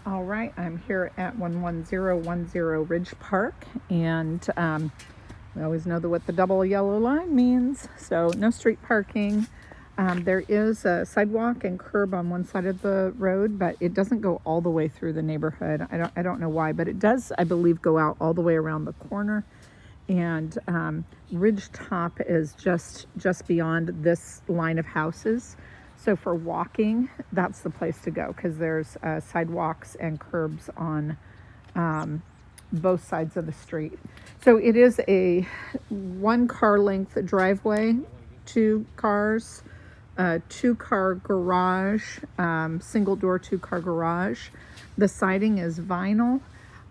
All right, I'm here at 11010 Ridgepark, and we always know what the double yellow line means, so no street parking. There is a sidewalk and curb on one side of the road, but it doesn't go all the way through the neighborhood. I don't know why, but it does, I believe, go out all the way around the corner. And Ridgetop is just beyond this line of houses. So for walking, that's the place to go, because there's sidewalks and curbs on both sides of the street. So it is a 1-car length driveway, 2 cars, 2-car garage, single door 2-car garage. The siding is vinyl.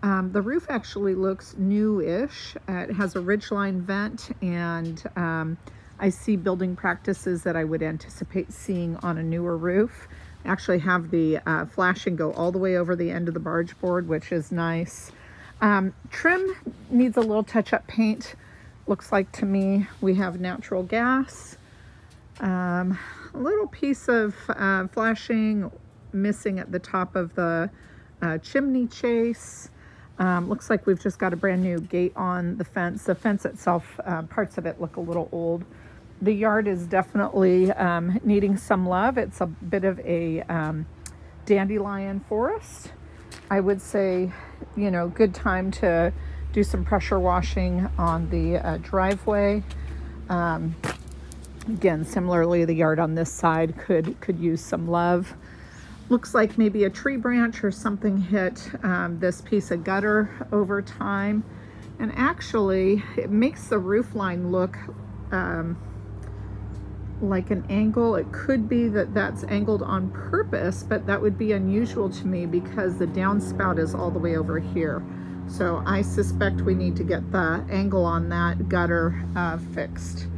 The roof actually looks new-ish. It has a ridgeline vent, and I see building practices that I would anticipate seeing on a newer roof. I actually have the flashing go all the way over the end of the barge board, which is nice. Trim needs a little touch-up paint, looks like to me. We have natural gas. A little piece of flashing missing at the top of the chimney chase. Looks like we've just got a brand new gate on the fence. The fence itself, parts of it look a little old. The yard is definitely needing some love. It's a bit of a dandelion forest. I would say, you know, good time to do some pressure washing on the driveway. Again, similarly, the yard on this side could use some love. Looks like maybe a tree branch or something hit this piece of gutter over time. And actually, it makes the roof line look like an angle. It could be that that's angled on purpose, but that would be unusual to me because the downspout is all the way over here. So I suspect we need to get the angle on that gutter fixed.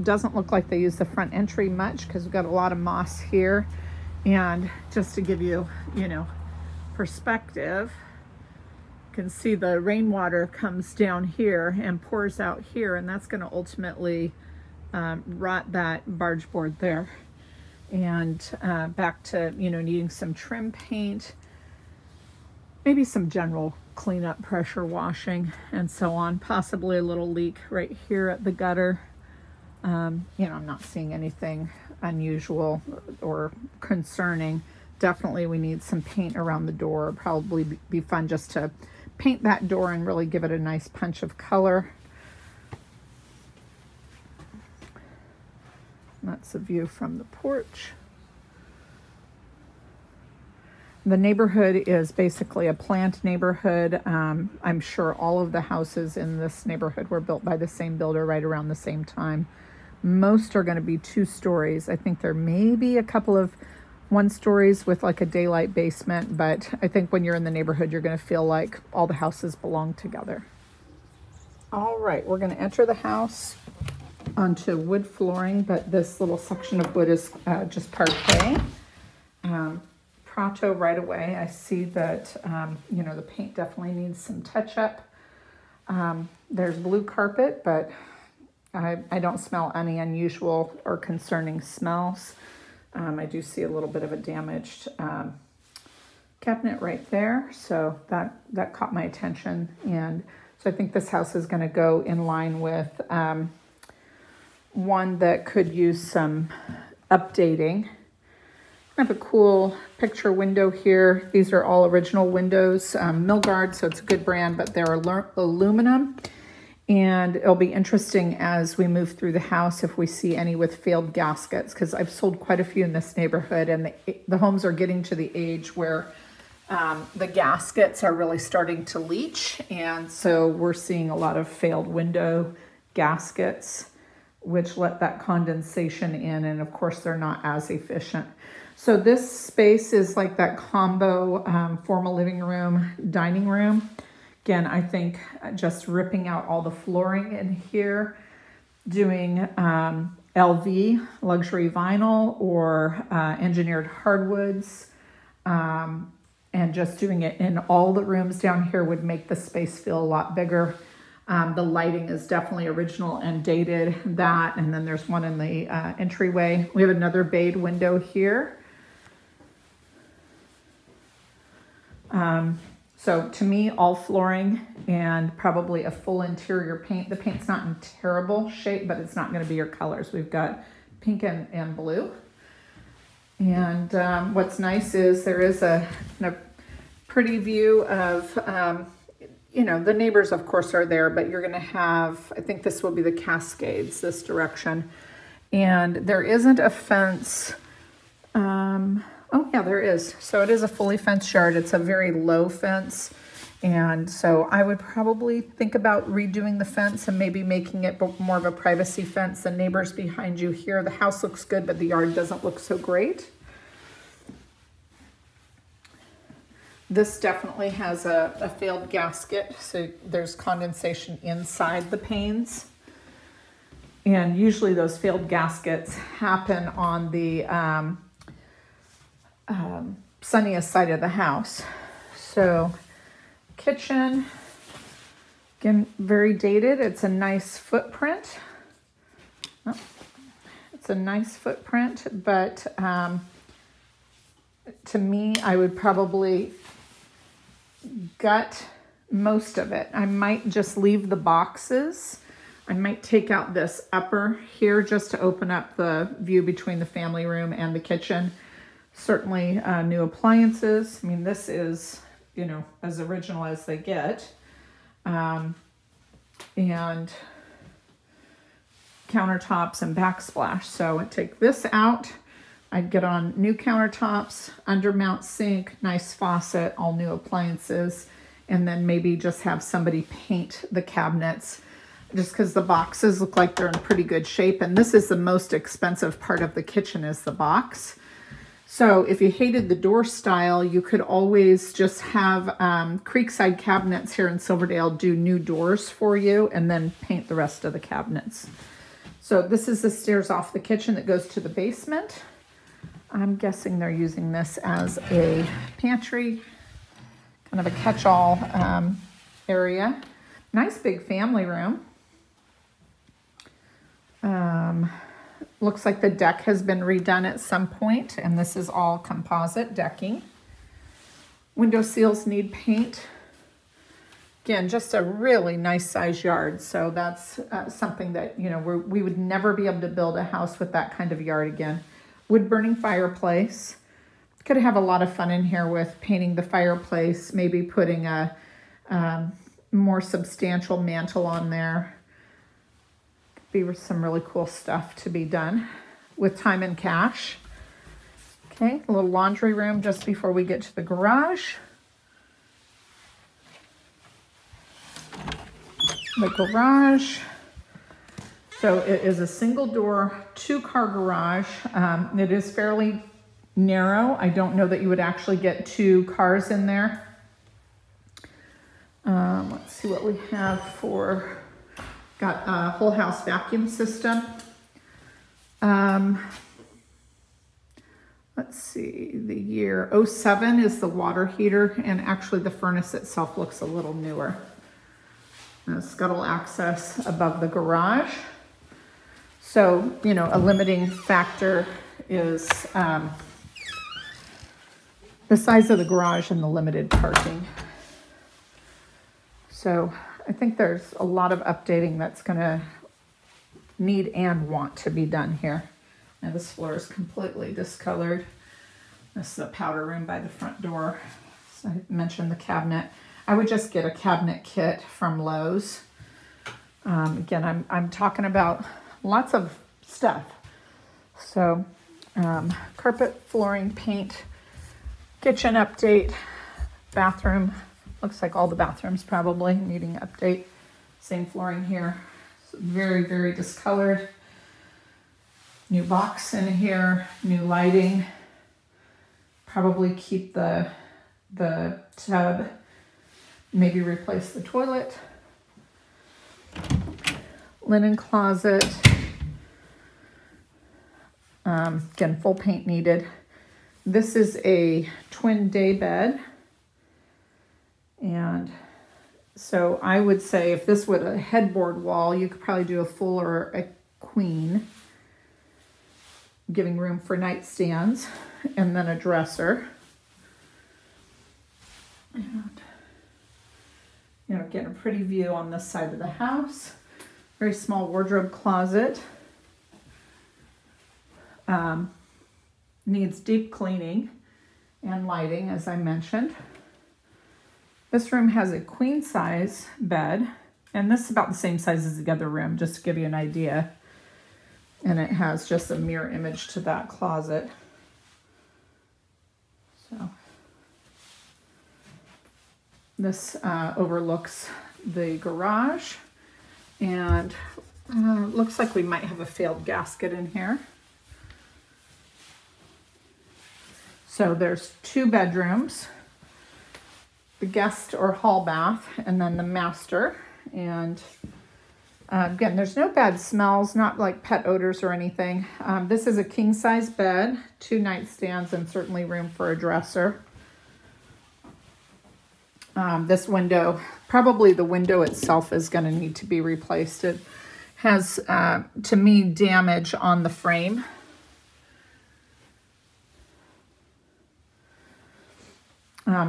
Doesn't look like they use the front entry much because we've got a lot of moss here. And just to give you, you know, perspective, you can see the rainwater comes down here and pours out here, and that's going to ultimately rot that barge board there. And back to, you know, needing some trim paint, maybe some general cleanup, pressure washing, and so on. Possibly a little leak right here at the gutter. You know, I'm not seeing anything unusual or concerning. Definitely we need some paint around the door. Probably be fun just to paint that door and really give it a nice punch of color. That's a view from the porch. The neighborhood is basically a planned neighborhood. I'm sure all of the houses in this neighborhood were built by the same builder right around the same time. Most are going to be 2 stories. I think there may be a couple of 1 stories with like a daylight basement, but I think when you're in the neighborhood, you're going to feel like all the houses belong together. All right, we're going to enter the house onto wood flooring, but this little section of wood is just parquet. Prato right away. I see that, you know, the paint definitely needs some touch up. There's blue carpet, but I don't smell any unusual or concerning smells. I do see a little bit of a damaged cabinet right there, so that caught my attention. And so I think this house is going to go in line with one that could use some updating. I have a cool picture window here. These are all original windows, Milgard, so it's a good brand, but they're aluminum. And it'll be interesting as we move through the house if we see any with failed gaskets, because I've sold quite a few in this neighborhood, and the homes are getting to the age where the gaskets are really starting to leach. And so we're seeing a lot of failed window gaskets, which let that condensation in, and of course they're not as efficient. So this space is like that combo formal living room, dining room. Again, I think just ripping out all the flooring in here, doing LV, luxury vinyl, or engineered hardwoods, and just doing it in all the rooms down here would make the space feel a lot bigger. The lighting is definitely original and dated, that, and then there's one in the entryway. We have another bayed window here. So to me, all flooring and probably a full interior paint. The paint's not in terrible shape, but it's not going to be your colors. We've got pink and blue. And what's nice is there is a pretty view of, you know, the neighbors of course are there, but you're going to have, I think this will be the Cascades, this direction. And there isn't a fence. Oh yeah, there is. So it is a fully fenced yard. It's a very low fence. And so I would probably think about redoing the fence and maybe making it more of a privacy fence. The neighbors behind you here, the house looks good, but the yard doesn't look so great. This definitely has a failed gasket. So there's condensation inside the panes. And usually those failed gaskets happen on the sunniest side of the house. So kitchen, again, very dated. It's a nice footprint. Oh, it's a nice footprint, but to me, I would probably gut most of it. I might just leave the boxes. I might take out this upper here just to open up the view between the family room and the kitchen. Certainly new appliances. I mean, this is, you know, as original as they get. And countertops and backsplash. So I'd take this out. I'd get on new countertops, undermount sink, nice faucet, all new appliances, and then maybe just have somebody paint the cabinets just because the boxes look like they're in pretty good shape. And this is the most expensive part of the kitchen is the box. So if you hated the door style, you could always just have Creekside Cabinets here in Silverdale do new doors for you and then paint the rest of the cabinets. So this is the stairs off the kitchen that goes to the basement. I'm guessing they're using this as a pantry, kind of a catch-all area. Nice big family room. Looks like the deck has been redone at some point, and this is all composite decking. Window seals need paint. Again, just a really nice size yard. So that's something that, you know, we would never be able to build a house with that kind of yard again. Wood burning fireplace. Could have a lot of fun in here with painting the fireplace, maybe putting a more substantial mantle on there. Be some really cool stuff to be done with time and cash. Okay, a little laundry room just before we get to the garage. The garage. So it is a single door, 2-car garage. It is fairly narrow. I don't know that you would actually get 2 cars in there. Let's see what we have for, got a whole house vacuum system. Let's see, the year 07 is the water heater, and actually the furnace itself looks a little newer. Scuttle access above the garage. So, you know, a limiting factor is the size of the garage and the limited parking. So I think there's a lot of updating that's going to need and want to be done here. Now this floor is completely discolored. This is the powder room by the front door. So I mentioned the cabinet. I would just get a cabinet kit from Lowe's. Again, I'm talking about lots of stuff. So carpet, flooring, paint, kitchen update, bathroom. Looks like all the bathrooms probably needing update. Same flooring here. So very, very discolored. New box in here, new lighting. Probably keep the tub. Maybe replace the toilet. Linen closet. Again, full paint needed. This is a twin day bed. And so I would say if this were a headboard wall, you could probably do a full or a queen, giving room for nightstands, and then a dresser. And, you know, getting a pretty view on this side of the house. Very small wardrobe closet. Needs deep cleaning and lighting, as I mentioned. This room has a queen size bed, and this is about the same size as the other room, just to give you an idea. And it has just a mirror image to that closet. So this overlooks the garage, and looks like we might have a failed gasket in here. So there's 2 bedrooms, the guest or hall bath, and then the master. And again, there's no bad smells, not like pet odors or anything. This is a king size bed, 2 nightstands, and certainly room for a dresser. This window, probably the window itself is going to need to be replaced. It has, to me, damage on the frame.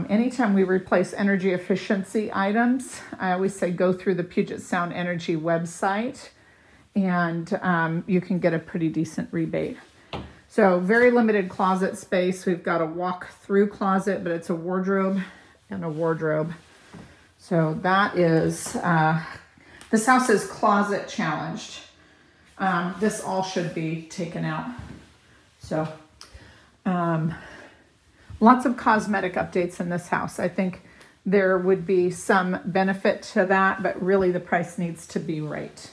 Anytime we replace energy efficiency items, I always say go through the Puget Sound Energy website, and you can get a pretty decent rebate. So very limited closet space. We've got a walk-through closet, but it's a wardrobe and a wardrobe. So that is, this house is closet challenged. This all should be taken out. So, lots of cosmetic updates in this house. I think there would be some benefit to that, but really the price needs to be right.